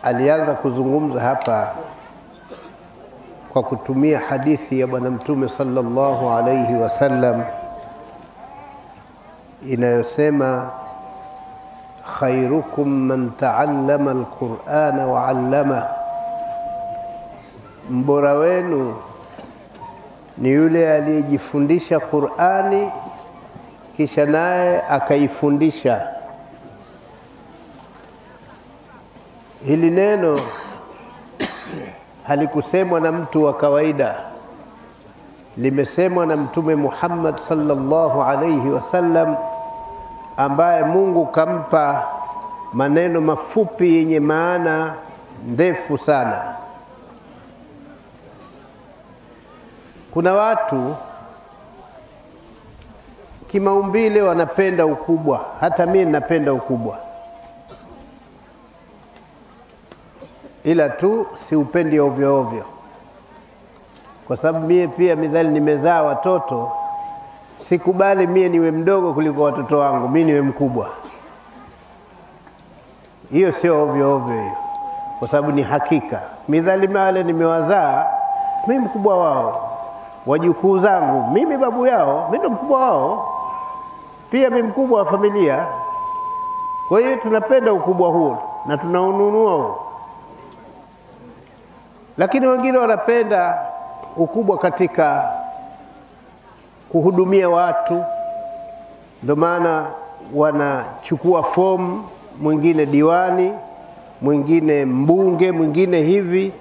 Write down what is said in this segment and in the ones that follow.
alianza kuzungumza hapa kwa kutumia hadithi ya Bwana Mtume sallallahu alayhi wasallam inayosema khairukum man ta'allama al-Qur'ana wa 'allama, mbora wenu ni yule aliyejifundisha Qur'ani kisha naye akaifundisha. Hili neno halikusemwa na mtu wa kawaida, limesemwa na Mtume Muhammad sallallahu alayhi wasallam, ambaye Mungu kampa maneno mafupi yenye maana ndefu sana. Kuna watu kimaumbile wanapenda ukubwa, hata mimi ninapenda ukubwa, ila tu si upendi ovyo ovyo, kwa sababu mie pia midhali nimezaa watoto, sikubali mie niwe mdogo kuliko watoto wangu, mimi niwe mkubwa. Hiyo sio ovyo ovyo hiyo, kwa sababu ni hakika. Midhali wale nimewazaa mimi mkubwa wao, wajukuu zangu mimi babu yao, mimi ndo mkubwa wao, pia mimi mkubwa wa familia. Kwa hiyo tunapenda ukubwa huo na tunaununua huo. Lakini wengine wanapenda ukubwa katika kuhudumia watu, ndio maana wanachukua fomu, mwingine diwani, mwingine mbunge, mwingine hivi,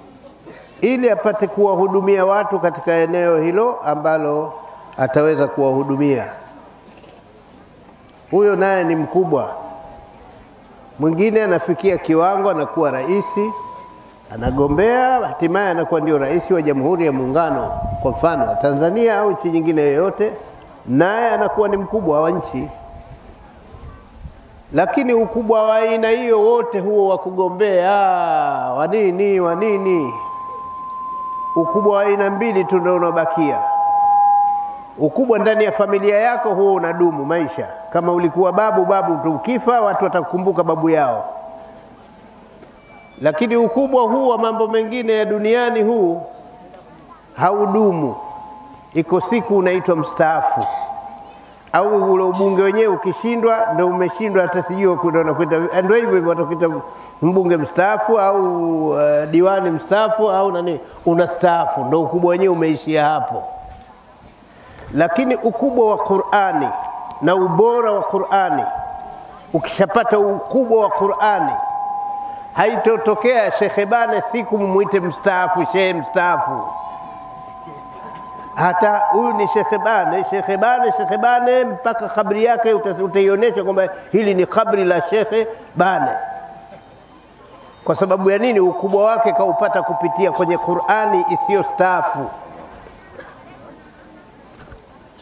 ili apate kuwahudumia watu katika eneo hilo ambalo ataweza kuwahudumia. Huyo naye ni mkubwa. Mwingine anafikia kiwango anakuwa raisi, anagombea, hatimaye anakuwa ndio rais wa Jamhuri ya Muungano kwa mfano wa Tanzania au nchi nyingine yoyote, naye anakuwa ni mkubwa wa nchi. Lakini ukubwa wa aina hiyo wote huo wa kugombea wa nini, ukubwa wa aina mbili tu ndio unabakia. Ukubwa ndani ya familia yako huo unadumu maisha. Kama ulikuwa babu ukifa watu watakukumbuka babu yao. Lakini ukubwa huu wa mambo mengine ya duniani huu haudumu. Iko siku unaitwa mstaafu, au ule ubunge wenyewe ukishindwa ndio umeshindwa, hata sijui kwenda ndio hivyo watakuita mbunge mstaafu au diwani mstaafu au nani, unastaafu, ndio ukubwa wenyewe umeishia hapo. Lakini ukubwa wa Qur'ani na ubora wa Qur'ani, ukishapata ukubwa wa Qur'ani, haitotokea Sheikh Bane siku mmuite mstaafu, shehe mstaafu. Hata huyu ni Sheikh Bane mpaka kabri yake utaionyesha kwamba hili ni kabri la Sheikh Bane. Kwa sababu ya nini? Ukubwa wake kaupata kupitia kwenye Qur'ani isiyo staafu.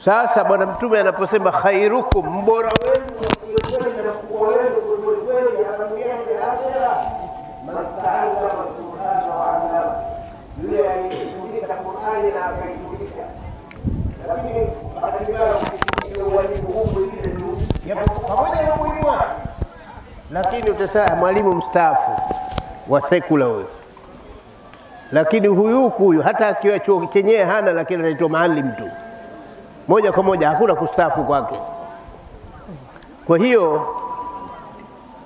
Sasa Bwana Mtume anaposema khairukum, mbora wenu na mkubwa wenu kweli man ta'allama al-Qur'ana wa 'allama, yule aliyefundisha Qur'ani na akaifundisha. Lakini katika walimu huu ile tu pamoja na mwalimu wake, lakini utasema mwalimu mstaafu wa sekula huyo. Lakini huyu hata akiwa chuo chenyewe hana, lakini anaitwa maalim tu, moja kwa moja, hakuna kustaafu kwake. Kwa hiyo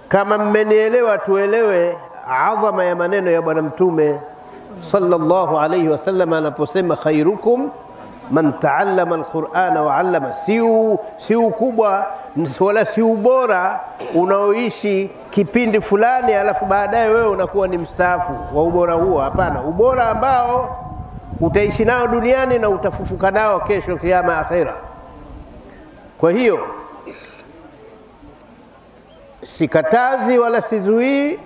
kama mmenielewa, tuelewe adhama ya maneno ya Bwana Mtume sallallahu alayhi wasallam anaposema khairukum man ta'allama al-Qur'ana wa 'allama. Si ukubwa wala si ubora unaoishi kipindi fulani alafu baadaye wewe unakuwa ni mstaafu wa ubora huo. Hapana, ubora ambao utaishi nao duniani na utafufuka nao kesho kiyama akhera. Kwa hiyo sikatazi wala sizuii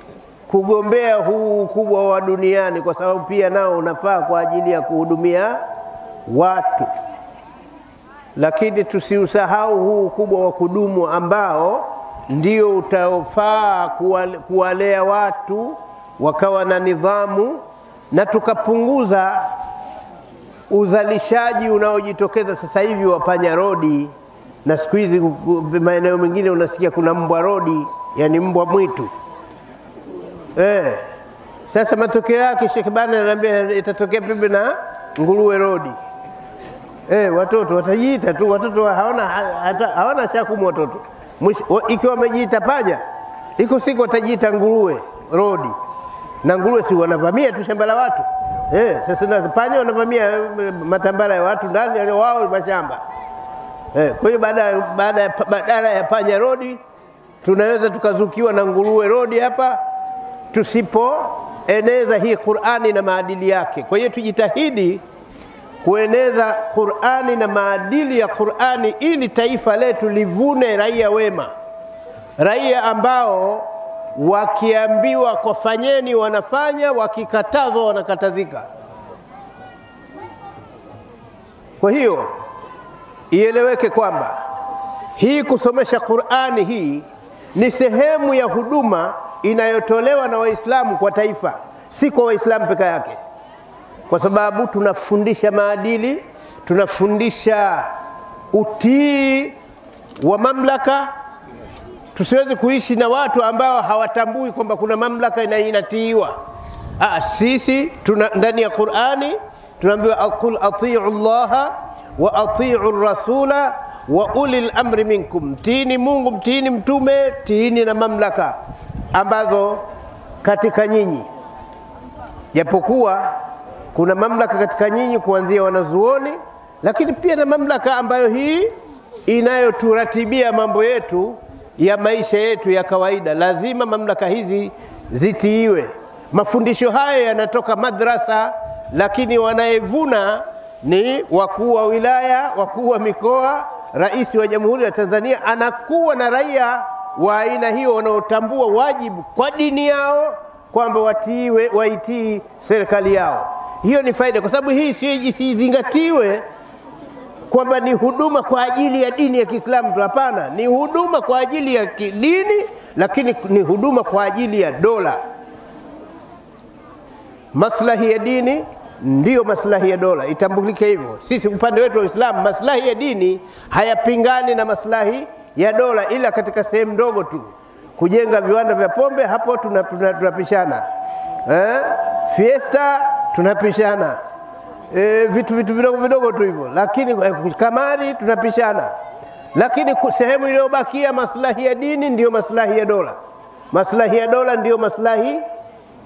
kugombea huu ukubwa wa duniani, kwa sababu pia nao unafaa kwa ajili ya kuhudumia watu. Lakini tusiusahau huu ukubwa wa kudumu ambao ndio utaofaa kuwalea watu wakawa na nidhamu, na tukapunguza uzalishaji unaojitokeza sasa hivi wa panya rodi, na siku hizi maeneo mengine unasikia kuna mbwa rodi, yani mbwa mwitu. Sasa matokeo yake Sheikh Bani ananiambia itatokea pipi na Nguruwe Road. Watoto watajiita tu, watoto hawana shakumu watoto. Ikiwa wamejiita panya, iko siku watajiita Nguruwe Road. Na nguruwe si wanavamia tu shamba la watu. Sasa na panya wanavamia matambara ya watu ndani wao mashamba. Kwa hiyo badala ya Panya Road tunaweza tukazukiwa na Nguruwe Road hapa tusipoeneza hii Qur'ani na maadili yake. Kwa hiyo tujitahidi kueneza Qur'ani na maadili ya Qur'ani ili taifa letu livune raia wema, raia ambao wakiambiwa kufanyeni wanafanya, wakikatazwa wanakatazika. Kwa hiyo ieleweke kwamba hii kusomesha Qur'ani hii ni sehemu ya huduma inayotolewa na Waislamu kwa taifa, si kwa Waislamu peke yake. Kwa sababu tunafundisha maadili, tunafundisha utii wa mamlaka. Tusiwezi kuishi na watu ambao hawatambui kwamba kuna mamlaka inatiiwa. Sisi ndani ya Qur'ani tunaambiwa qul atii'u Allah wa atii'u rasula wa ulil amri minkum. Mtiini Mungu, mtiini mtume, tiini na mamlaka ambazo katika nyinyi. Japokuwa kuna mamlaka katika nyinyi kuanzia wanazuoni, lakini pia na mamlaka ambayo hii inayoturatibia mambo yetu ya maisha yetu ya kawaida. Lazima mamlaka hizi zitiiwe. Mafundisho haya yanatoka madrasa, lakini wanayevuna ni wakuu wa wilaya, wakuu wa mikoa. Rais wa Jamhuri ya Tanzania anakuwa na raia wa aina hiyo wanaotambua wajibu kwa dini yao kwamba waitii serikali yao. Hiyo ni faida, kwa sababu hii isizingatiwe kwamba ni huduma kwa ajili ya dini ya Kiislamu tu. Hapana, ni huduma kwa ajili ya dini, lakini ni huduma kwa ajili ya dola. Maslahi ya dini ndiyo maslahi ya dola, itambulike hivyo. Sisi upande wetu wa Uislamu, maslahi ya dini hayapingani na maslahi ya dola, ila katika sehemu ndogo tu. Kujenga viwanda vya pombe, hapo tunapishana. Fiesta tunapishana. Vitu vidogo tu hivyo, lakini kamari tunapishana. Lakini sehemu iliyobakia maslahi ya dini ndiyo maslahi ya dola. Maslahi ya dola ndiyo maslahi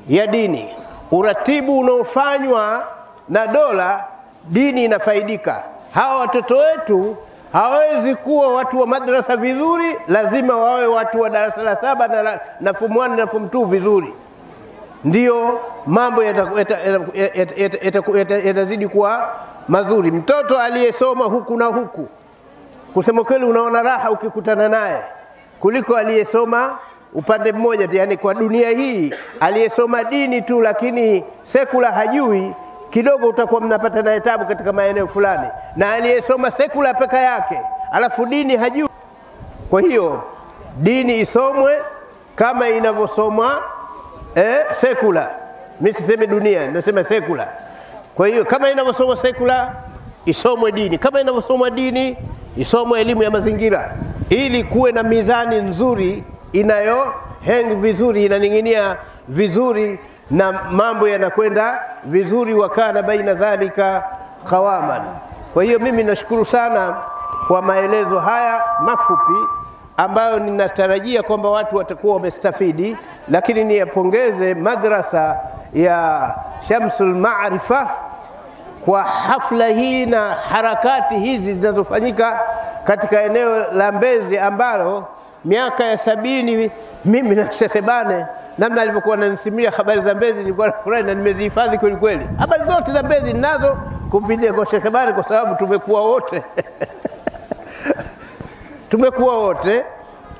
ya dini. Uratibu unaofanywa na dola, dini inafaidika. Hawa watoto wetu hawezi kuwa watu wa madrasa vizuri, lazima wawe watu wa darasa la 7 na form 1 na form 2 vizuri. Ndiyo mambo yatazidi kuwa mazuri. Mtoto aliyesoma huku na huku, kusema kweli unaona raha ukikutana naye, kuliko aliyesoma upande mmoja tu. Yani kwa dunia hii aliyesoma dini tu lakini sekula hajui, kidogo utakuwa mnapata na tabu katika maeneo fulani, na aliyesoma sekula peka yake alafu dini hajui. Kwa hiyo dini isomwe kama inavyosomwa sekula. Mimi sisemi dunia, nasema sekula. Kwa hiyo kama inavyosomwa sekula, isomwe dini. Kama inavyosomwa dini, isomwe elimu ya mazingira, ili kuwe na mizani nzuri inayohang vizuri, inaning'inia vizuri, na mambo yanakwenda vizuri. Wakana baina dhalika qawaman. Kwa hiyo mimi nashukuru sana kwa maelezo haya mafupi ambayo ninatarajia kwamba watu watakuwa wamestafidi. Lakini niyapongeze madrasa ya Shamsul Maarifa kwa hafla hii na harakati hizi zinazofanyika katika eneo la Mbezi, ambalo miaka ya 70 mimi na Sheikh Bane, namna alivyokuwa ananisimulia habari za Mbezi, nilikuwa nafurahi na nimezihifadhi kweli kweli. Habari zote za Mbezi ninazo kupitia kwa Sheikh Bane, kwa sababu tumekuwa wote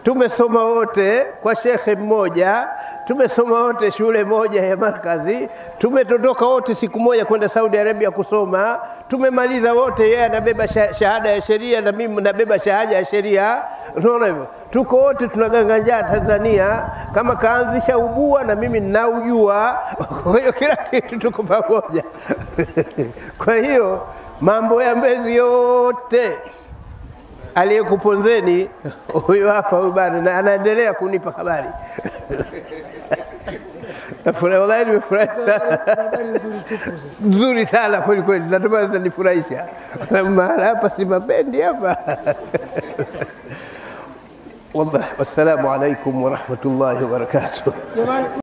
tumesoma wote kwa shekhe mmoja, tumesoma wote shule moja ya markazi, tumetotoka wote siku moja kwenda Saudi Arabia kusoma, tumemaliza wote. Yeye anabeba shahada ya sheria na mimi nabeba shahada ya sheria. Unaona hivyo, tuko wote tunaganganja Tanzania. Kama kaanzisha ubua na mimi ninaujua, kwa hiyo kila kitu tuko pamoja. Kwa hiyo mambo ya Mbezi yote aliyekuponzeni huyu hapa, huyu bana, na anaendelea kunipa habari. Wallahi nimefurahi nzuri sana kweli kweli, natumai zinanifurahisha. Mahala hapa si mapendi hapa. Wallahi, wassalamu alaikum wa rahmatullahi wa barakatuh.